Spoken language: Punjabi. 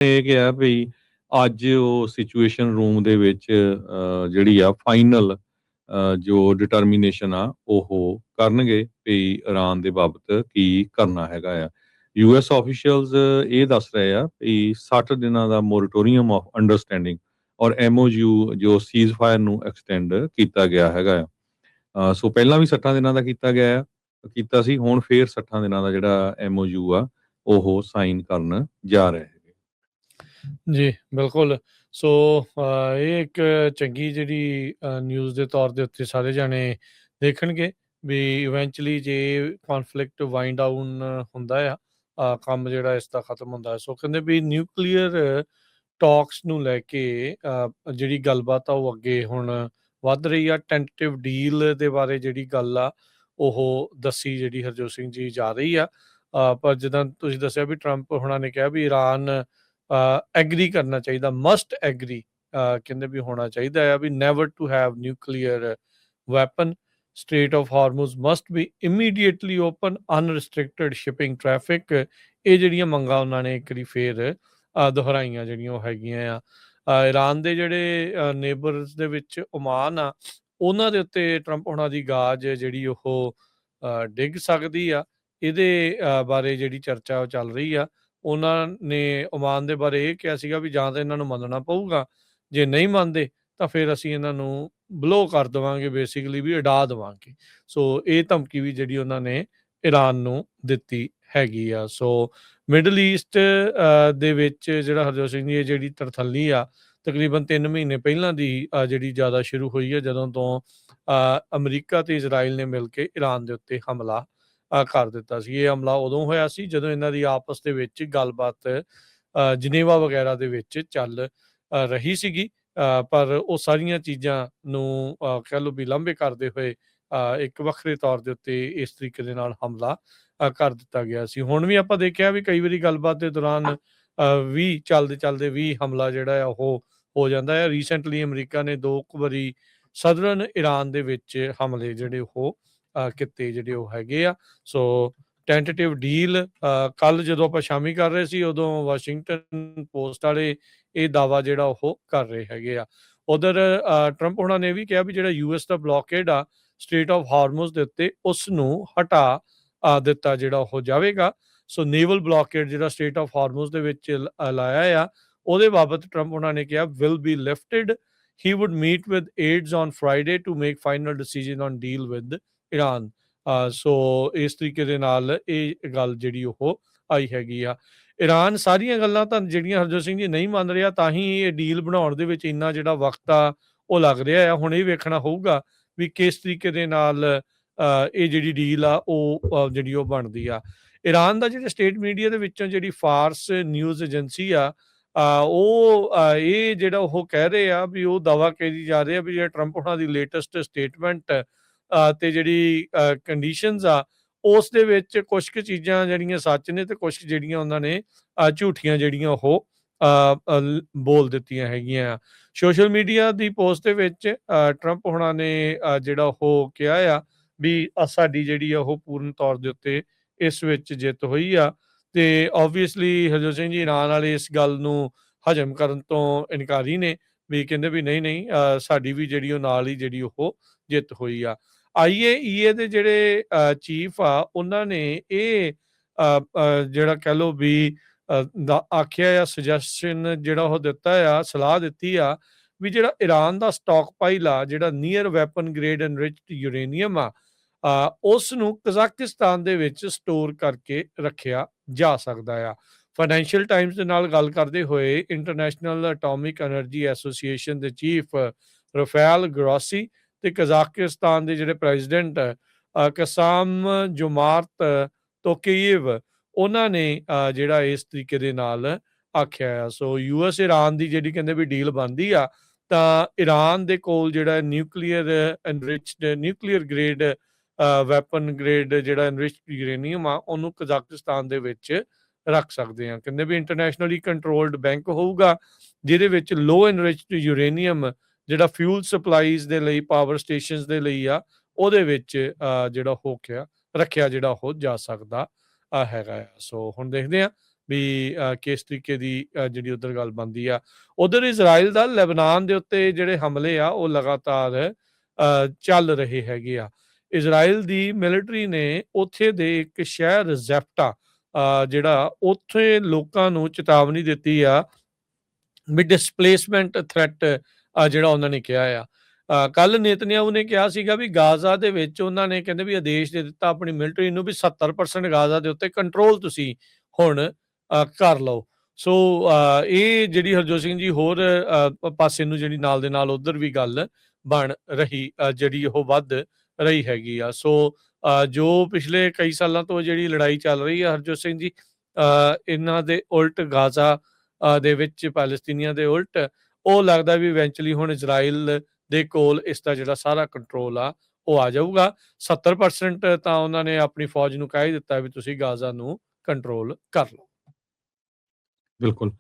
ਇਹ ਕਿਹਾ ਵੀ ਅੱਜ ਉਹ ਸਿਚੁਏਸ਼ਨ ਰੂਮ ਦੇ ਵਿੱਚ ਜਿਹੜੀ ਆ ਫਾਈਨਲ ਜੋ ਡਿਟਰਮੀਨੇਸ਼ਨ ਆ ਉਹ ਕਰਨਗੇ ਵੀ ਇਰਾਨ ਦੇ ਬਾਬਤ ਕੀ ਕਰਨਾ ਹੈਗਾ ਆ। ਯੂਐਸ ਆਫੀਸ਼ੀਅਲਸ ਇਹ ਦੱਸ ਰਹੇ ਆ ਵੀ 60 ਦਿਨਾਂ ਦਾ ਮੋਰਟੋਰੀਅਮ ਆਫ ਅੰਡਰਸਟੈਂਡਿੰਗ ਔਰ ਐਮਓਯੂ ਜੋ ਸੀਜ਼ ਫਾਇਰ ਨੂੰ ਐਕਸਟੈਂਡ ਕੀਤਾ ਗਿਆ ਹੈਗਾ ਆ। ਸੋ ਪਹਿਲਾਂ ਵੀ 60 ਦਿਨਾਂ ਦਾ ਕੀਤਾ ਸੀ, ਹੁਣ ਫੇਰ 60 ਦਿਨਾਂ ਦਾ ਜਿਹੜਾ ਐਮਓਯੂ ਆ ਉਹ ਸਾਈਨ ਕਰਨ ਜਾ ਰਹੇ ਹੈਗੇ। ਜੀ, ਬਿਲਕੁਲ। ਸੋ ਇਹ ਇੱਕ ਚੰਗੀ ਜਿਹੜੀ ਨਿਊਜ਼ ਦੇ ਤੌਰ ਦੇ ਉੱਤੇ ਸਾਰੇ ਜਾਣੇ ਦੇਖਣਗੇ ਵੀ ਇਵੈਂਚੁਅਲੀ ਜੇ ਕੌਨਫਲਿਕਟ ਵਾਈਂਡ ਡਾਊਨ ਹੁੰਦਾ ਆ, ਕੰਮ ਜਿਹੜਾ ਇਸ ਦਾ ਖਤਮ ਹੁੰਦਾ। ਸੋ ਕਹਿੰਦੇ ਵੀ ਨਿਊਕਲੀਅਰ ਟਾਕਸ ਨੂੰ ਲੈ ਕੇ ਜਿਹੜੀ ਗੱਲਬਾਤ ਆ ਉਹ ਅੱਗੇ ਹੁਣ ਵੱਧ ਰਹੀ ਆ। ਟੈਂਟੇਟਿਵ ਡੀਲ ਦੇ ਬਾਰੇ ਜਿਹੜੀ ਗੱਲ ਆ ਉਹ ਦੱਸੀ ਜਿਹੜੀ ਹਰਜੋਤ ਸਿੰਘ ਜੀ ਜਾ ਰਹੀ ਆ। ਪਰ ਜਿੱਦਾਂ ਤੁਸੀਂ ਦੱਸਿਆ ਵੀ ਟਰੰਪ ਹੁਣਾਂ ਨੇ ਕਿਹਾ ਵੀ ਇਰਾਨ ਐਗਰੀ ਕਰਨਾ ਚਾਹੀਦਾ, ਮਸਟ ਐਗਰੀ, ਕਹਿੰਦੇ ਵੀ ਹੋਣਾ ਚਾਹੀਦਾ ਆ ਵੀ never to have nuclear weapon, strait of Hormuz must be immediately open, unrestricted shipping traffic. ਇਹ ਜਿਹੜੀਆਂ ਮੰਗਾਂ ਉਹਨਾਂ ਨੇ ਇੱਕ ਵਾਰੀ ਫੇਰ ਦੁਹਰਾਈਆਂ ਜਿਹੜੀਆਂ ਉਹ ਹੈਗੀਆਂ ਆ। ਇਰਾਨ ਦੇ ਜਿਹੜੇ ਨੇਬਰਸ ਦੇ ਵਿੱਚ ਓਮਾਨ ਆ, ਉਹਨਾਂ ਦੇ ਉੱਤੇ ਟਰੰਪ ਹੋਣਾ ਦੀ ਗਾਜ ਜਿਹੜੀ ਉਹ ਡਿੱਗ ਸਕਦੀ ਆ। ਇਹਦੇ ਬਾਰੇ ਜਿਹੜੀ ਚਰਚਾ ਉਹ ਚੱਲ ਰਹੀ ਆ। ਉਹਨਾਂ ਨੇ ਓਮਾਨ ਦੇ ਬਾਰੇ ਇਹ ਕਿਹਾ ਸੀਗਾ ਵੀ ਜਾਂ ਤਾਂ ਇਹਨਾਂ ਨੂੰ ਮੰਨਣਾ ਪਊਗਾ, ਜੇ ਨਹੀਂ ਮੰਨਦੇ ਤਾਂ ਫਿਰ ਅਸੀਂ ਇਹਨਾਂ ਨੂੰ ਬਲੋ ਕਰ ਦੇਵਾਂਗੇ, ਬੇਸਿਕਲੀ ਵੀ ਉਡਾ ਦੇਵਾਂਗੇ। ਸੋ ਇਹ ਧਮਕੀ ਵੀ ਜਿਹੜੀ ਉਹਨਾਂ ਨੇ ਇਰਾਨ ਨੂੰ ਦਿੱਤੀ ਹੈਗੀ ਆ। ਸੋ ਮਿਡਲ ਈਸਟ ਦੇ ਵਿੱਚ ਜਿਹੜਾ ਹਰਜੋਤ ਸਿੰਘ ਜੀ ਇਹ ਜਿਹੜੀ ਤਰਥੱਲੀ ਆ ਤਕਰੀਬਨ 3 ਮਹੀਨੇ ਪਹਿਲਾਂ ਦੀ ਜਿਹੜੀ ਜ਼ਿਆਦਾ ਸ਼ੁਰੂ ਹੋਈ ਹੈ, ਜਦੋਂ ਤੋਂ ਅਮਰੀਕਾ ਤੇ ਇਜ਼ਰਾਈਲ ਨੇ ਮਿਲ ਕੇ ਇਰਾਨ ਦੇ ਉੱਤੇ ਹਮਲਾ ਕਰ ਦਿੱਤਾ ਸੀ। ਇਹ ਹਮਲਾ ਉਦੋਂ ਹੋਇਆ ਸੀ ਜਦੋਂ ਇਹਨਾਂ ਦੀ ਆਪਸ ਦੇ ਵਿੱਚ ਗੱਲਬਾਤ ਜਨੇਵਾ ਵਗੈਰਾ ਦੇ ਵਿੱਚ ਚੱਲ ਰਹੀ ਸੀਗੀ, ਪਰ ਉਹ ਸਾਰੀਆਂ ਚੀਜ਼ਾਂ ਨੂੰ ਕਹਿ ਲਓ ਵੀ ਲਾਂਭੇ ਕਰਦੇ ਹੋਏ ਇੱਕ ਵੱਖਰੇ ਤੌਰ ਦੇ ਉੱਤੇ ਇਸ ਤਰੀਕੇ ਦੇ ਨਾਲ ਹਮਲਾ ਕਰ ਦਿੱਤਾ ਗਿਆ ਸੀ। ਹੁਣ ਵੀ ਆਪਾਂ ਦੇਖਿਆ ਵੀ ਕਈ ਵਾਰੀ ਗੱਲਬਾਤ ਦੇ ਦੌਰਾਨ ਵੀ ਚੱਲਦੇ ਵੀ ਹਮਲਾ ਜਿਹੜਾ ਆ ਉਹ ਹੋ ਜਾਂਦਾ ਹੈ। ਰੀਸੈਂਟਲੀ ਅਮਰੀਕਾ ਨੇ 2 ਵਾਰੀ ਸਦਰਨ ਇਰਾਨ ਦੇ ਵਿੱਚ ਹਮਲੇ ਜਿਹੜੇ ਉਹ ਕੀਤੇ ਜਿਹੜੇ ਉਹ ਹੈਗੇ ਆ। ਸੋ ਟੈਂਟੇਟਿਵ ਡੀਲ ਕੱਲ ਜਦੋਂ ਆਪਾਂ ਸ਼ਾਮੀ ਕਰ ਰਹੇ ਸੀ ਉਦੋਂ ਵਾਸ਼ਿੰਗਟਨ ਪੋਸਟ ਵਾਲੇ ਇਹ ਦਾਵਾ ਜਿਹੜਾ ਉਹ ਕਰ ਰਹੇ ਹੈਗੇ ਆ। ਉਧਰ ਟਰੰਪ ਹੋਣਾ ਨੇ ਵੀ ਕਿਹਾ ਵੀ ਜਿਹੜਾ ਯੂਐਸ ਦਾ ਬਲੌਕੇਡ ਆ ਸਟ੍ਰੇਟ ਆਫ ਹਾਰਮੂਜ਼ ਦੇ ਉੱਤੇ ਉਸ ਨੂੰ ਹਟਾ ਦਿੱਤਾ ਜਿਹੜਾ ਉਹ ਜਾਵੇਗਾ। ਸੋ ਨੇਵਲ ਬਲੌਕੇਡ ਜਿਹੜਾ ਸਟ੍ਰੇਟ ਆਫ ਹਾਰਮੂਜ਼ ਦੇ ਵਿੱਚ ਲਾਇਆ ਆ, ਉਹਦੇ ਬਾਬਤ ਟਰੰਪ ਉਹਨਾਂ ਨੇ ਕਿਹਾ will be lifted. He would meet with aides on Friday to make final decision on deal with Iran. ਸੋ ਇਸ ਤਰੀਕੇ ਦੇ ਨਾਲ ਇਹ ਗੱਲ ਜਿਹੜੀ ਉਹ ਆਈ ਹੈਗੀ ਆ। ਇਰਾਨ ਸਾਰੀਆਂ ਗੱਲਾਂ ਤਾਂ ਜਿਹੜੀਆਂ ਹਰਜੋਤ ਸਿੰਘ ਜੀ ਨਹੀਂ ਮੰਨ ਰਿਹਾ, ਤਾਂ ਹੀ ਇਹ ਡੀਲ ਬਣਾਉਣ ਦੇ ਵਿੱਚ ਇੰਨਾ ਜਿਹੜਾ ਵਕਤ ਆ ਉਹ ਲੱਗ ਰਿਹਾ ਆ। ਹੁਣ ਇਹ ਵੇਖਣਾ ਹੋਊਗਾ ਵੀ ਕਿਸ ਤਰੀਕੇ ਦੇ ਨਾਲ ਇਹ ਜਿਹੜੀ ਡੀਲ ਆ ਉਹ ਜਿਹੜੀ ਉਹ ਬਣਦੀ ਆ। ਇਰਾਨ ਦਾ ਜਿਹੜੇ ਸਟੇਟ ਮੀਡੀਆ ਦੇ ਵਿੱਚੋਂ ਜਿਹੜੀ ਫਾਰਸ ਨਿਊਜ਼ ਏਜੰਸੀ ਆ ਉਹ ਇਹ ਜਿਹੜਾ ਉਹ ਕਹਿ ਰਹੇ ਆ ਵੀ ਉਹ ਦਾਵਾ ਕਰੀ ਜਾ ਰਿਹਾ ਵੀ ਜਿਹੜਾ ਟਰੰਪ ਉਹਨਾਂ ਦੀ ਲੇਟੈਸਟ ਸਟੇਟਮੈਂਟ ਤੇ ਜਿਹੜੀ ਕੰਡੀਸ਼ਨਸ ਆ ਉਸ ਦੇ ਵਿੱਚ ਕੁਝ ਕੁ ਚੀਜ਼ਾਂ ਜਿਹੜੀਆਂ ਸੱਚ ਨੇ ਤੇ ਕੁਝ ਜਿਹੜੀਆਂ ਉਹਨਾਂ ਨੇ ਝੂਠੀਆਂ ਜਿਹੜੀਆਂ ਉਹ ਬੋਲ ਦਿੱਤੀਆਂ ਹੈਗੀਆਂ। ਸੋਸ਼ਲ ਮੀਡੀਆ ਦੀ ਪੋਸਟ ਦੇ ਵਿੱਚ ਟਰੰਪ ਹੋਣਾ ਨੇ ਜਿਹੜਾ ਉਹ ਕਿਹਾ ਆ ਵੀ ਸਾਡੀ ਜਿਹੜੀ ਆ ਉਹ ਪੂਰਨ ਤੌਰ ਦੇ ਉੱਤੇ ਇਸ ਵਿੱਚ ਜਿੱਤ ਹੋਈ ਆ। ਤੇ ਆਬਵੀਅਸਲੀ ਹਰਜੋਤ ਸਿੰਘ ਜੀ ਇਰਾਨ ਵਾਲੇ ਇਸ ਗੱਲ ਨੂੰ ਹਜਮ ਕਰਨ ਤੋਂ ਇਨਕਾਰੀ ਨੇ, ਵੀ ਕਹਿੰਦੇ ਵੀ ਨਹੀਂ ਸਾਡੀ ਵੀ ਜਿਹੜੀ ਉਹ ਨਾਲ ਹੀ ਜਿਹੜੀ ਉਹ ਜਿੱਤ ਹੋਈ ਆ। IAEA ਦੇ ਜਿਹੜੇ ਚੀਫ ਆ ਉਹਨਾਂ ਨੇ ਇਹ ਜਿਹੜਾ ਕਹਿ ਲਓ ਵੀ ਆਖਿਆ ਆ, ਸੁਜੈਸ਼ਨ ਜਿਹੜਾ ਉਹ ਦਿੱਤਾ ਆ, ਸਲਾਹ ਦਿੱਤੀ ਆ ਵੀ ਜਿਹੜਾ ਇਰਾਨ ਦਾ ਸਟਾਕ ਪਾਈਲ ਆ ਜਿਹੜਾ near weapon grade enriched uranium ਆ ਉਸ ਨੂੰ ਕਜ਼ਾਕਿਸਤਾਨ ਦੇ ਵਿੱਚ ਸਟੋਰ ਕਰਕੇ ਰੱਖਿਆ ਜਾ ਸਕਦਾ ਆ। ਫਾਈਨੈਂਸ਼ੀਅਲ ਟਾਈਮਸ ਦੇ ਨਾਲ ਗੱਲ ਕਰਦੇ ਹੋਏ ਇੰਟਰਨੈਸ਼ਨਲ ਐਟੋਮਿਕ ਐਨਰਜੀ ਐਸੋਸੀਏਸ਼ਨ ਦੇ ਚੀਫ ਰਫੇਲ ਗਰੋਸੀ ਤੇ ਕਜ਼ਾਕਿਸਤਾਨ ਦੇ ਜਿਹੜੇ ਪ੍ਰੈਜ਼ੀਡੈਂਟ ਕਸਾਮ ਜੋਮਾਰਤ ਤੋਕੇਯੇਵ ਉਹਨਾਂ ਨੇ ਜਿਹੜਾ ਇਸ ਤਰੀਕੇ ਦੇ ਨਾਲ ਆਖਿਆ ਆ। ਸੋ ਯੂਐਸ ਇਰਾਨ ਦੀ ਜਿਹੜੀ ਕਹਿੰਦੇ ਵੀ ਡੀਲ ਬਣਦੀ ਆ ਤਾਂ ਇਰਾਨ ਦੇ ਕੋਲ ਜਿਹੜਾ nuclear enriched nuclear grade weapon grade ਜਿਹੜਾ ਐਨਰਿਚਡ ਯੂਰੇਨੀਅਮ ਆ ਉਹਨੂੰ ਕਜ਼ਾਕਿਸਤਾਨ ਦੇ ਵਿੱਚ ਰੱਖ ਸਕਦੇ ਆ। ਕਹਿੰਦੇ ਵੀ ਇੰਟਰਨੈਸ਼ਨਲੀ ਕੰਟਰੋਲਡ ਬੈਂਕ ਹੋਊਗਾ ਜਿਹਦੇ ਵਿੱਚ ਲੋ ਐਨਰਿਚਡ ਯੂਰੇਨੀਅਮ ਜਿਹੜਾ ਫਿਊਲ ਸਪਲਾਈਜ਼ ਦੇ ਲਈ, ਪਾਵਰ ਸਟੇਸ਼ਨਸ ਦੇ ਲਈ ਆ, ਉਹਦੇ ਵਿੱਚ ਜਿਹੜਾ ਰੱਖਿਆ ਜਿਹੜਾ ਹੋ ਜਾ ਸਕਦਾ ਹੈਗਾ ਆ। ਸੋ ਹੁਣ ਦੇਖਦੇ ਆ ਵੀ ਕਿਸ ਤਰੀਕੇ ਦੀ ਜਿਹੜੀ ਉੱਧਰ ਗੱਲ ਬਣਦੀ ਆ। ਉੱਧਰ ਇਜ਼ਰਾਈਲ ਦਾ ਲੈਬਨਾਨ ਦੇ ਉੱਤੇ ਜਿਹੜੇ ਹਮਲੇ ਆ ਉਹ ਲਗਾਤਾਰ ਚੱਲ ਰਹੇ ਹੈਗੇ ਆ। ਇਜ਼ਰਾਈਲ ਦੀ ਮਿਲਟਰੀ ਨੇ ਉੱਥੇ ਦੇ ਇੱਕ ਸ਼ਹਿਰ ਜ਼ੈਫਟਾ ਜਿਹੜਾ ਉੱਥੇ ਲੋਕਾਂ ਨੂੰ ਚੇਤਾਵਨੀ ਦਿੱਤੀ ਆ ਵੀ ਡਿਸਪਲੇਸਮੈਂਟ ਥ੍ਰੈਟ ਜਿਹੜਾ ਉਹਨਾਂ ਨੇ ਕਿਹਾ ਆ। ਕੱਲ ਨੇਤਨਿਆਹੂ ਨੇ ਕਿਹਾ ਸੀਗਾ ਵੀ ਗਾਜ਼ਾ ਦੇ ਵਿੱਚ ਉਹਨਾਂ ਨੇ ਕਹਿੰਦੇ ਵੀ ਆਦੇਸ਼ ਦੇ ਦਿੱਤਾ ਆਪਣੀ ਮਿਲਟਰੀ ਨੂੰ ਵੀ 70% ਗਾਜ਼ਾ ਦੇ ਉੱਤੇ ਕੰਟਰੋਲ ਤੁਸੀਂ ਹੁਣ ਕਰ ਲਓ। ਸੋ ਇਹ ਜਿਹੜੀ ਹਰਜੋਤ ਸਿੰਘ ਜੀ ਹੋਰ ਪਾਸੇ ਨੂੰ ਜਿਹੜੀ ਨਾਲ ਦੇ ਨਾਲ ਉਧਰ ਵੀ ਗੱਲ ਬਣ ਰਹੀ ਜਿਹੜੀ ਉਹ ਵੱਧ ਰਹੀ ਹੈਗੀ ਆ। ਸੋ ਜੋ ਪਿਛਲੇ ਕਈ ਸਾਲਾਂ ਤੋਂ ਜਿਹੜੀ ਲੜਾਈ ਚੱਲ ਰਹੀ ਆ ਹਰਜੋਤ ਸਿੰਘ ਜੀ, ਇਹਨਾਂ ਦੇ ਉਲਟ ਗਾਜ਼ਾ ਦੇ ਵਿੱਚ ਪੈਲਸਤੀਨੀਆਂ ਦੇ ਉਲਟ ਉਹ ਲੱਗਦਾ ਵੀ ਇਵੈਂਚੁਅਲੀ ਹੁਣ ਇਜ਼ਰਾਈਲ ਦੇ ਕੋਲ ਇਸ ਦਾ ਜਿਹੜਾ ਸਾਰਾ ਕੰਟਰੋਲ ਆ ਉਹ ਆ ਜਾਊਗਾ। 70% ਤਾਂ ਉਹਨਾਂ ਨੇ ਆਪਣੀ ਫੌਜ ਨੂੰ ਕਹਿ ਹੀ ਦਿੱਤਾ ਵੀ ਤੁਸੀਂ ਗਾਜ਼ਾ ਨੂੰ ਕੰਟਰੋਲ ਕਰ ਲਓ। ਬਿਲਕੁਲ।